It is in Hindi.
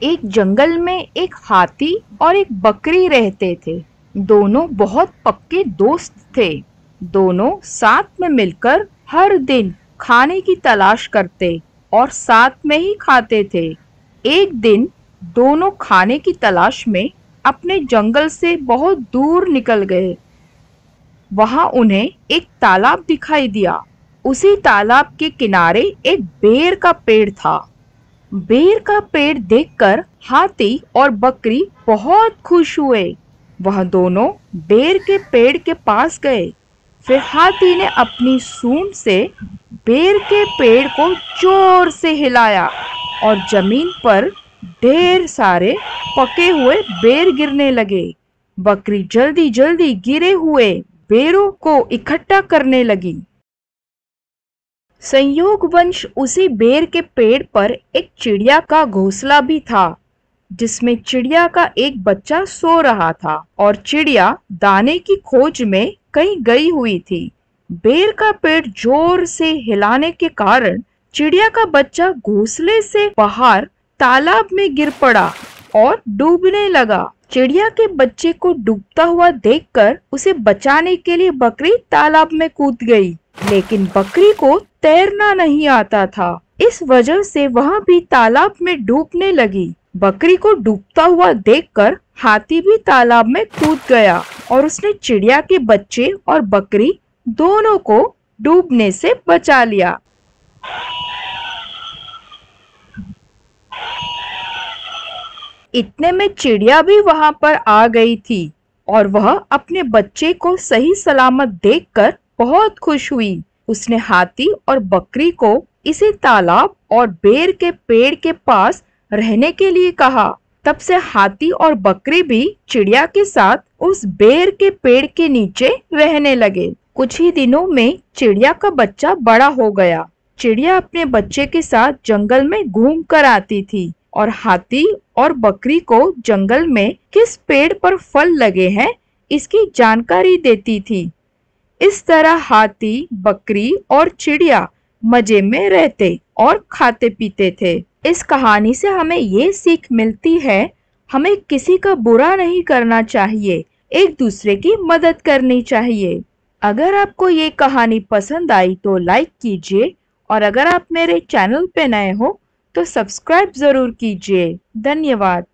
एक जंगल में एक हाथी और एक बकरी रहते थे। दोनों बहुत पक्के दोस्त थे। दोनों साथ में मिलकर हर दिन खाने की तलाश करते और साथ में ही खाते थे। एक दिन दोनों खाने की तलाश में अपने जंगल से बहुत दूर निकल गए। वहां उन्हें एक तालाब दिखाई दिया। उसी तालाब के किनारे एक बेर का पेड़ था। बेर का पेड़ देखकर हाथी और बकरी बहुत खुश हुए। वह दोनों बेर के पेड़ के पास गए। फिर हाथी ने अपनी सूंड से बेर के पेड़ को जोर से हिलाया और जमीन पर ढेर सारे पके हुए बेर गिरने लगे। बकरी जल्दी जल्दी गिरे हुए बेरों को इकट्ठा करने लगी। संयोगवश उसी बेर के पेड़ पर एक चिड़िया का घोंसला भी था, जिसमें चिड़िया का एक बच्चा सो रहा था और चिड़िया दाने की खोज में कहीं गई हुई थी। बेर का पेड़ जोर से हिलाने के कारण चिड़िया का बच्चा घोंसले से बाहर तालाब में गिर पड़ा और डूबने लगा। चिड़िया के बच्चे को डूबता हुआ देखकर उसे बचाने के लिए बकरी तालाब में कूद गई, लेकिन बकरी को तैरना नहीं आता था। इस वजह से वह भी तालाब में डूबने लगी। बकरी को डूबता हुआ देखकर हाथी भी तालाब में कूद गया और उसने चिड़िया के बच्चे और बकरी दोनों को डूबने से बचा लिया। इतने में चिड़िया भी वहां पर आ गई थी और वह अपने बच्चे को सही सलामत देखकर बहुत खुश हुई। उसने हाथी और बकरी को इसी तालाब और बेर के पेड़ के पास रहने के लिए कहा। तब से हाथी और बकरी भी चिड़िया के साथ उस बेर के पेड़ के नीचे रहने लगे। कुछ ही दिनों में चिड़िया का बच्चा बड़ा हो गया। चिड़िया अपने बच्चे के साथ जंगल में घूम कर आती थी और हाथी और बकरी को जंगल में किस पेड़ पर फल लगे हैं इसकी जानकारी देती थी। इस तरह हाथी, बकरी और चिड़िया मजे में रहते और खाते पीते थे। इस कहानी से हमें ये सीख मिलती है, हमें किसी का बुरा नहीं करना चाहिए, एक दूसरे की मदद करनी चाहिए। अगर आपको ये कहानी पसंद आई तो लाइक कीजिए और अगर आप मेरे चैनल पे नए हो तो सब्सक्राइब जरूर कीजिए। धन्यवाद।